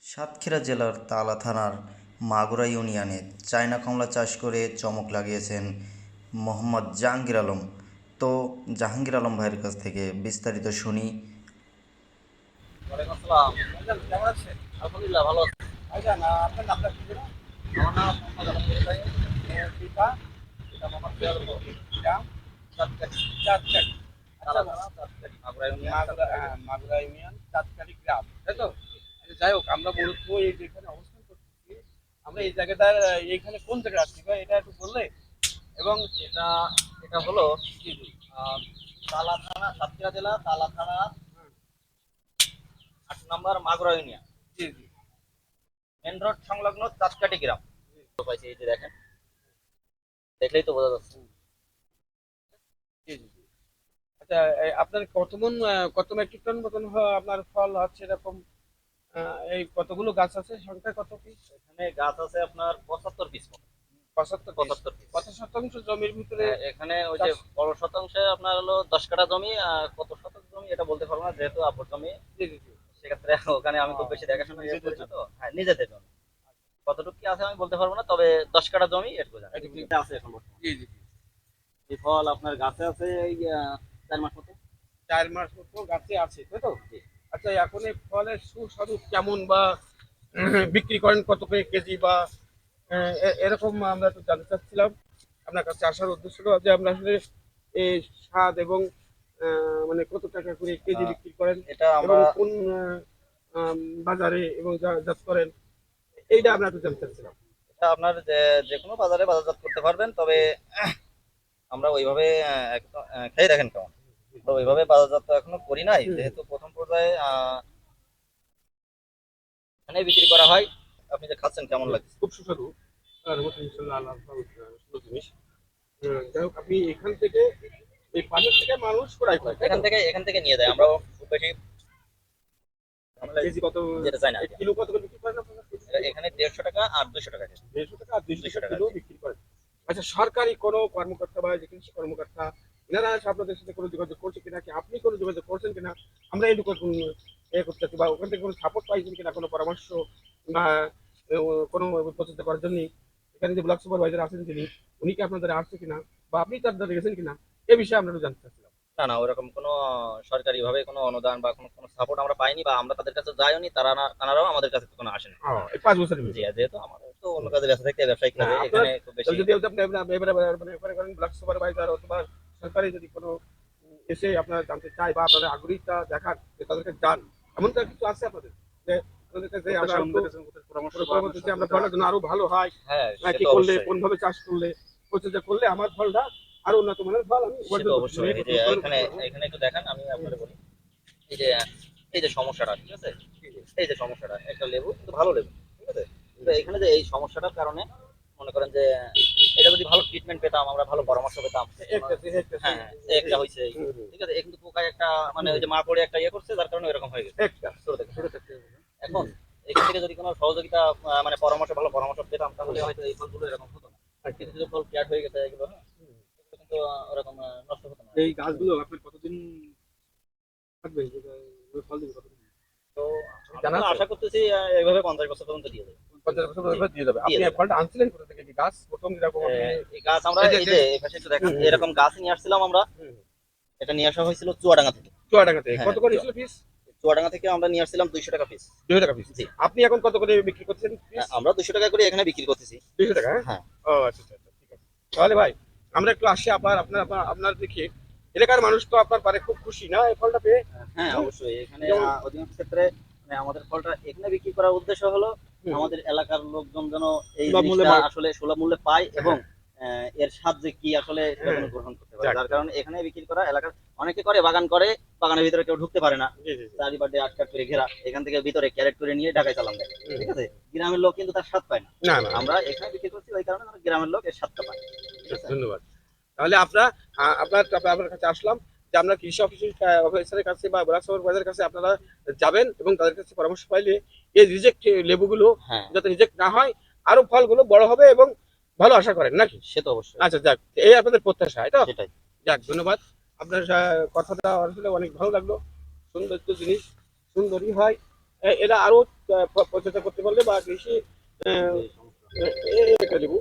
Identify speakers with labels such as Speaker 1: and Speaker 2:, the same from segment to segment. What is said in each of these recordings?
Speaker 1: সাতক্ষীরা জেলার তালা থানার মাগুরা ইউনিয়নে চায়না কমলা চাষ করে চমক লাগিয়েছেন মোহাম্মদ জাহাঙ্গীর আলম। তো জাহাঙ্গীর আলম ভাইয়ের কাছ থেকে বিস্তারিত শুনি।
Speaker 2: ওয়ালাইকুম আসসালাম। ভাইজান কেমন আছেন? আলহামদুলিল্লাহ ভালো আছি। ভাইজান আপনার নামটা কি যেন? আমার নাম মোহাম্মদ আলম ইব্রাহিম। পিতা মোহাম্মদ সিরাজুল হক। গ্রাম চাঁদকাঠি। চাঁদকাঠি। আচ্ছা চাঁদকাঠি মাগুরা ইউনিয়ন। মাগুরা ইউনিয়ন চাঁদকাঠি গ্রাম, তাই তো? আচ্ছা, যাই হোক আমরা মূলত এই যেখানে অবস্থান করতেছি, আমরা এই জায়গাটার এইখানে কোন জায়গায় আসছি ভাই এটা একটু বললে? এবং এটা এটা হলো জি জি তালা থানা, সাতক্ষীরা জেলা তালা থানা ৮ নম্বর মাগুরা ইউনিয়ন। জি জি মেন রোড সংলগ্ন চাঁদকাঠি গ্রাম। তো পাইছি এই যে দেখেন, দেখলেই তো বোঝা যাচ্ছে। জি জি জি। আচ্ছা, আপনার কত মন কত মেট্রিক টন মতন আপনার ফল হচ্ছে এরকম? এই কতগুলো গাছ আছে, সংখ্যা কত পিস? এখানে গাছ আছে আপনার ৭৫ পিস মতো। ৭৫ পিস। কত শতাংশ জমির ভিতরে? এখানে ওই যে বড় শতাংশে আপনার হলো ১০ কাঠা জমি, আর কত শতাংশ জমি এটা বলতে পারবো না, যেহেতু আপুর জমি। জি জি জি। সেক্ষেত্রে ওখানে আমি খুব বেশি দেখাশোনা ইয়ে করি না তো। হ্যাঁ, নিজেদের জমি। কতটুকু কি আছে আমি বলতে পারবো না, তবে ১০ কাঠা জমি এটুকু জানি। এটা আছে এখন বর্তমানে। জি জি জি। এই ফল আপনার গাছে আছে এই ৪ মাস মতো। ৪ মাস মতো গাছে আছে, তাই তো? জি। আচ্ছা, এখন এই ফলের সুস্বাদু কেমন, বা বিক্রি করেন কত করে কেজি, বা এরকম আমরা একটু জানতে চাচ্ছিলাম। আপনার কাছে আসার উদ্দেশ্য হলো যে আমরা আসলে এই স্বাদ এবং মানে কত টাকা করে কেজি বিক্রি করেন, এটা আমরা এবং কোন আম, বাজারে এবং জাত করেন, এইটা আমরা একটু জানতে চাচ্ছিলাম। এটা আপনার যে কোনো বাজারে বাজারজাত করতে পারবেন, তবে আমরা ওইভাবে একদম খেয়ে দেখেন কেমন। তো ওইভাবে বাজারজাত তো এখনো করি নাই, যেহেতু প্রথম পর্যায়ে এখানে বিক্রি করা হয়। আপনি যে খাচ্ছেন কেমন লাগছে? খুব সুস্বাদু। আর মতো ইনশাল্লাহ আল্লাহ সুন্দর জিনিস। যাই হোক, আপনি এখান থেকে এই পাশের থেকে মানুষ ক্রয় করে, এখান থেকে নিয়ে যায়। আমরাও খুব বেশি কেজি কত যেটা চাই না, কিলো কত করে বিক্রি করেন আপনারা? এখানে ১৫০ টাকা আর ২০০ টাকা। ১৫০ টাকা আর ২০০ টাকা কিলো বিক্রি করেন। আচ্ছা, সরকারি কোনো কর্মকর্তা বা যে কৃষি কর্মকর্তা এনারা আপনাদের সাথে কোনো যোগাযোগ করছে কিনা, কি আপনি কোনো যোগাযোগ করছেন কিনা, আমরা এইটুকু এ করতে চাচ্ছি, বা ওখান থেকে কোনো সাপোর্ট পাইছেন কিনা, কোনো পরামর্শ বা কোনো প্রচেষ্টা করার জন্য এখানে যে ব্লক সুপারভাইজার আছেন তিনি, উনি কি আপনাদের আসছে কিনা, বা আপনি তার দ্বারা গেছেন কিনা, এ বিষয়ে আমরা একটু জানতে চাচ্ছিলাম। না না, ওরকম কোনো সরকারি ভাবে কোনো অনুদান বা কোনো সাপোর্ট আমরা পাইনি, বা আমরা তাদের কাছে যাইনি, তারাও আমাদের কাছে কোনো আসেনি। এই ৫ বছর জি, যেহেতু আমাদের তো অন্য কাজে ব্যস্ত থেকে ব্যবসায়িক কাজে এখানে খুব বেশি। যদি আপনি এবারে মানে এবারে করেন ব্লক সুপারভাইজার অথবা সরকারি যদি কোনো এসে আপনারা জানতে চায় বা আপনাদের আগ্রহীতা দেখান যে তাদেরকে যান, এমন তো কিছু আছে আপনাদের যে আপনাদের কাছে আমরা পরামর্শ যে আমরা ফলটা যেন আরো ভালো হয়, হ্যাঁ কি করলে, কোন ভাবে চাষ করলে, পরিচর্যা করলে আমার ফলটা আরো উন্নত মানের ফল আমি উপার্জন করতে পারি। এই যে এখানে এখানে একটু দেখান, আমি আপনাদের বলি। এই যে এই যে সমস্যাটা, ঠিক আছে? এই যে সমস্যাটা, একটা লেবু কিন্তু ভালো লেবু, ঠিক আছে? তো এখানে যে এই সমস্যাটার কারণে মনে করেন যে এটা যদি ভালো ট্রিটমেন্ট পেতাম, আমরা ভালো পরামর্শ পেতাম। হ্যাঁ, একটা হয়েছে, ঠিক আছে? কিন্তু পোকায় একটা মানে ওই যে মা পড়ে একটা ইয়ে করছে, যার কারণে এরকম হয়ে গেছে একটা শুরু থেকে। এখন এখান থেকে যদি কোনো সহযোগিতা মানে পরামর্শ, ভালো পরামর্শ পেতাম, তাহলে হয়তো এই ফলগুলো এরকম হতো না। আর কিছু কিছু ফল ফ্ল্যাট হয়ে গেছে এগুলো, হ্যাঁ, এগুলো কিন্তু ওরকম নষ্ট হতো না। এই গাছগুলো আপনার কতদিন থাকবে, ফল দিবে কতদিন? তো আমি তো আশা করতেছি এইভাবে ৫০ বছর পর্যন্ত দিয়ে যাবে। ৫০ বছর পর্যন্ত দিয়ে যাবে। আপনি ফলটা আনছিলেন কোথা থেকে? কি গাছ প্রথম এরকম এই গাছ আমরা এই যে এই পাশে একটু দেখেন, এরকম গাছ নিয়ে আসছিলাম আমরা। এটা নিয়ে আসা হয়েছিল চুয়াডাঙ্গা থেকে। চুয়াডাঙ্গা থেকে কত করে ছিল পিস? চুয়াডাঙ্গা থেকে আমরা নিয়ে আসছিলাম ২০০ টাকা পিস। ২০০ টাকা পিস। জি। আপনি এখন কত করে বিক্রি করছেন পিস? আমরা ২০০ টাকা করে এখানে বিক্রি করতেছি। ২০০ টাকা? হ্যাঁ। ও আচ্ছা আচ্ছা, ঠিক আছে। তাহলে ভাই আমরা একটু আসি, আপনার দেখি এলাকার মানুষ তো আপনার পারে খুব খুশি না এই ফলটা পেয়ে? হ্যাঁ, অবশ্যই। এখানে অধিকাংশ ক্ষেত্রে মানে আমাদের ফলটা এখানে বিক্রি করার উদ্দেশ্য হলো আমাদের এলাকার লোকজন যেন এই জিনিসটা আসলে সুলভ মূল্যে পায়, এবং এর স্বাদ যে কি আসলে সেটা যেন গ্রহণ করতে পারে। যার কারণে এখানে বিক্রি করা। এলাকার অনেকে করে বাগান করে, বাগানের ভিতরে কেউ ঢুকতে পারে না, চারিপাশে আটকাট করে ঘেরা, এখান থেকে ভিতরে ক্যারেট করে নিয়ে ঢাকায় চালান দেয়, ঠিক আছে? গ্রামের লোক কিন্তু তার স্বাদ পায় না। আমরা এখানে বিক্রি করছি ওই কারণে গ্রামের লোক এর স্বাদটা পায়। ধন্যবাদ। তাহলে আপনার কাছে আসলাম যে আমরা কৃষি অফিসারের কাছে বা ব্লক সুপারভাইজারের কাছে আপনারা যাবেন এবং তাদের কাছে পরামর্শ পাইলে এই রিজেক্ট লেবুগুলো যাতে রিজেক্ট না হয়, আরো ফলগুলো বড় হবে এবং ভালো আশা করেন নাকি? সে তো অবশ্যই। আচ্ছা, যাক, এই আপনাদের প্রত্যাশা, তাই তো? সেটাই। যাক, ধন্যবাদ। আপনার কথাটা আসলে অনেক ভালো লাগলো। সুন্দর তো জিনিস, সুন্দরই হয়। এরা আরো প্রচেষ্টা করতে পারলে বা কৃষি আহ, একটা লেবু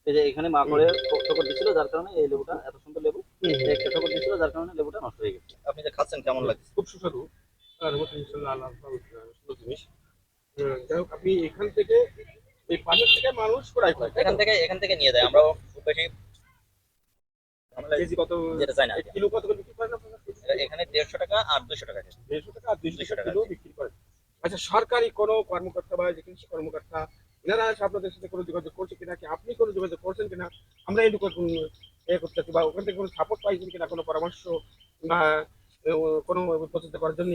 Speaker 3: এই যে এখানে মা করে ঠোকর দিছিল, যার কারণে এই লেবুটা এত সুন্দর লেবু, একটা ঠোকর দিছিল যার কারণে লেবুটা নষ্ট হয়ে গেছে।
Speaker 1: আপনি যে খাচ্ছেন কেমন লাগছে?
Speaker 2: খুব সুস্বাদু আর ইনশাল্লাহ আল্লাহ সুন্দর জিনিস। যাই হোক আপনি এখান থেকে এই পাশের থেকে মানুষ ক্রয় করে তাই তো?
Speaker 1: এখান থেকে নিয়ে যায়, আমরাও খুব বেশি
Speaker 2: কেজি কত
Speaker 1: যেটা চাই না আর কি।
Speaker 2: কিলো কত করে বিক্রি করেন আপনারা?
Speaker 1: এখানে 150 টাকা আর 200 টাকা কেজি।
Speaker 2: 150 টাকা আর 200
Speaker 1: 200 টাকা
Speaker 2: কিলো বিক্রি করেন। আচ্ছা সরকারি কোনো কর্মকর্তা বা যে কৃষি কর্মকর্তা এনারা এসে আপনাদের সাথে কোনো যোগাযোগ করছে কিনা, কি আপনি কোনো যোগাযোগ করছেন কিনা, আমরা এইটুকু করতে চাচ্ছি বা ওখান থেকে কোনো সাপোর্ট পাইছেন কিনা, কোনো পরামর্শ বা কোনো প্রচেষ্টা করার জন্য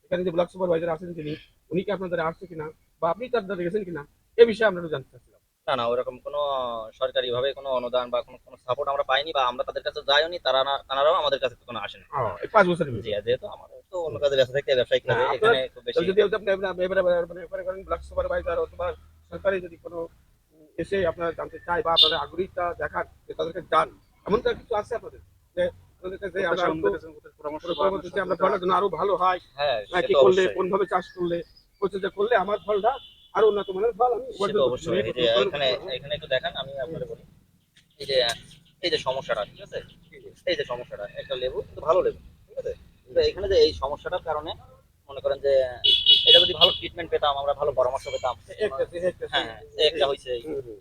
Speaker 2: এখানে যে ব্লক সুপারভাইজার আছেন তিনি উনি কি আপনাদের আসছে কিনা বা আপনি তার দ্বারা গেছেন কিনা এ বিষয়ে আমরা একটু জানতে চাচ্ছিলাম।
Speaker 1: না ওরকম কোনো সরকারি ভাবে কোনো অনুদান বা কোনো সাপোর্ট আমরা পাইনি, বা আমরা তাদের কাছে যাইওনি, তারাও আমাদের কাছে কোনো আসেনি।
Speaker 2: এই 5 বছরের
Speaker 1: জি, যেহেতু আমাদের তো অন্য কাজে ব্যস্ত থাকতে ব্যবসায়িক ভাবে
Speaker 2: হ্যাঁ,
Speaker 1: এখানে খুব বেশি।
Speaker 2: যদি আপনি মনে করেন ব্লক সুপারভাইজার অথবা সরকারি যদি কোনো এসে আপনারা জানতে চায় বা আপনাদের আগ্রহীটা দেখার যে তাদেরকে জান, এমন তো কিছু আছে আপনাদের যে আপনাদের কাছে আমরা পরামর্শ যে আমরা ফলটা যেন আরো ভালো হয়,
Speaker 1: হ্যাঁ,
Speaker 2: কি করলে কোন ভাবে চাষ করলে পরিচর্যা করলে আমার ফলটা আরো উন্নত মানের ফল আমি
Speaker 1: সে তো অবশ্যই। এই যে এখানে একটু দেখেন, আমি আপনাদের বলি, এই যে সমস্যাটা, ঠিক আছে, এই যে সমস্যাটা, একটা লেবু কিন্তু ভালো লেবু, ঠিক আছে, কিন্তু এখানে যে এই সমস্যাটার কারণে মনে করেন যে এটা যদি ভালো ট্রিটমেন্ট পেতাম, আমরা ভালো পরামর্শ পেতাম। হ্যাঁ, একটা হয়েছে,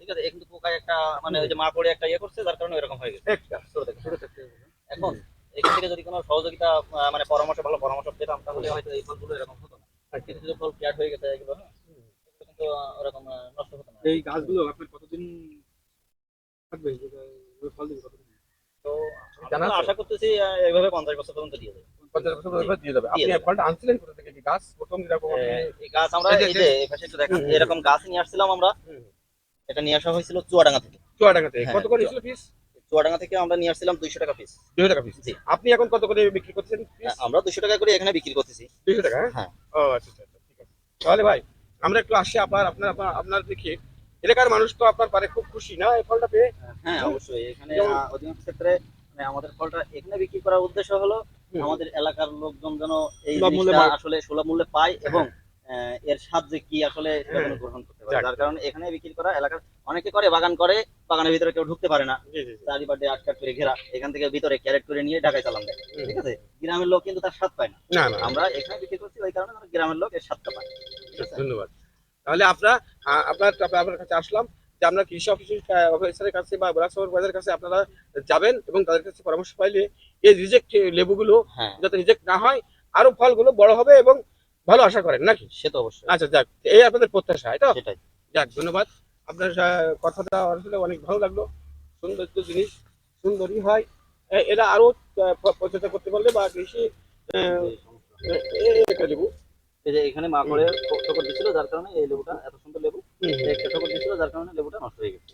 Speaker 1: ঠিক আছে, কিন্তু পোকায় একটা মানে ওই যে মা পড়ে একটা ইয়ে করছে, যার কারণে এরকম হয়ে গেছে
Speaker 2: একটা
Speaker 1: শুরু থেকে। এখন এখান থেকে যদি কোনো সহযোগিতা মানে ভালো পরামর্শ পেতাম, তাহলে হয়তো এই ফলগুলো এরকম হতো না। আর কিছু কিছু ফল ফ্ল্যাট হয়ে গেছে এগুলো, হ্যাঁ, এগুলো কিন্তু ওরকম নষ্ট হতো না।
Speaker 2: এই গাছগুলো আপনার কতদিন থাকবে ফল দিবে কতদিন?
Speaker 1: তো
Speaker 2: জানা
Speaker 1: আমরা
Speaker 2: আছে?
Speaker 1: আশা করতেছি এইভাবে 50 বছর পর্যন্ত দিয়ে দেবে।
Speaker 2: 50 বছর পরে দিয়ে যাবে। আপনি
Speaker 1: দিয়ে
Speaker 2: এই ফলটা আনছিলেন কোথা থেকে? কি গাছ প্রথম যেরকম আপনি
Speaker 1: এই গাছ আমরা
Speaker 2: এই যে-
Speaker 1: এই যে এই পাশে একটু দেখেন, এরকম গাছ নিয়ে আসছিলাম আমরা।
Speaker 2: হুম।
Speaker 1: এটা নিয়ে আসা হয়েছিল চুয়াডাঙ্গা থেকে।
Speaker 2: চুয়াডাঙ্গা থেকে
Speaker 1: হ্যাঁ,
Speaker 2: কত করে ছিল পিস?
Speaker 1: চুয়াডাঙ্গা থেকে আমরা নিয়ে আসছিলাম 200 টাকা পিস।
Speaker 2: 200 টাকা পিস।
Speaker 1: জি।
Speaker 2: আপনি এখন কত করে বিক্রি করছেন পিস?
Speaker 1: আমরা 200 টাকা করে এখানে বিক্রি করতেছি।
Speaker 2: 200 টাকা হ্যাঁ?
Speaker 1: হ্যাঁ।
Speaker 2: ও আচ্ছা আচ্ছা ঠিক আছে। তাহলে ভাই আমরা একটু আসি আপনার দেখি এলাকার মানুষ তো আপনার পারে খুব খুশি না এই ফলটা পেয়ে?
Speaker 1: হ্যাঁ, অবশ্যই। এখানে
Speaker 2: যেমন-
Speaker 1: অধিকাংশ ক্ষেত্রে মানে আমাদের ফলটা এখানে বিক্রি করার উদ্দেশ্য হলো
Speaker 2: হুম।
Speaker 1: আমাদের এলাকার লোকজন যেন এই
Speaker 2: সুলভ মূল্যে
Speaker 1: জিনিসটা
Speaker 2: পায়।
Speaker 1: আসলে সুলভ মূল্যে পায় এবং এর স্বাদ যে কি আসলে সেটা যেন গ্রহণ করতে পারে।
Speaker 2: যাক।
Speaker 1: যার কারণে এখানে বিক্রি করা, এলাকার অনেকে করে বাগান করে, বাগানের ভিতরে কেউ ঢুকতে পারে না,
Speaker 2: জি জি জি।
Speaker 1: চারিপাশে আটকাট করে ঘেরা, এখান থেকে ভিতরে ক্যারেট করে নিয়ে ঢাকায় চালান দেয়,
Speaker 2: হুম।
Speaker 1: ঠিক আছে। গ্রামের লোক কিন্তু তার স্বাদ পায় না।
Speaker 2: না না
Speaker 1: আমরা এখানে বিক্রি করছি ওই কারণে যেন গ্রামের লোক এর স্বাদটা পায়, ঠিক আছে।
Speaker 2: ধন্যবাদ। তাহলে আপনার কাছে আসলাম যে আমরা কৃষি অফিসারের কাছে বা ব্লক সুপারভাইজারের কাছে আপনারা যাবেন এবং তাদের কাছে পরামর্শ পাইলে এই রিজেক্ট লেবুগুলো
Speaker 1: হ্যাঁ,
Speaker 2: যাতে রিজেক্ট না হয়, আরো ফলগুলো বড় হবে এবং ভালো আশা করেন নাকি?
Speaker 1: সে তো অবশ্যই।
Speaker 2: আচ্ছা যাক, এই আপনাদের প্রত্যাশা তাই তো?
Speaker 1: সেটাই।
Speaker 2: যাক ধন্যবাদ। আপনার কথাটা আসলে অনেক ভালো লাগলো। সুন্দর তো জিনিস সুন্দরই হয়। এরা আরো প্রচেষ্টা করতে পারলে বা কৃষি আহ, একটা লেবু
Speaker 3: এই যে এখানে মা করে ঠোকর দিছিল, যার কারণে এই লেবুটা এত সুন্দর লেবু, একটা ঠোকর দিছিল যার কারণে লেবুটা নষ্ট হয়ে গেছে।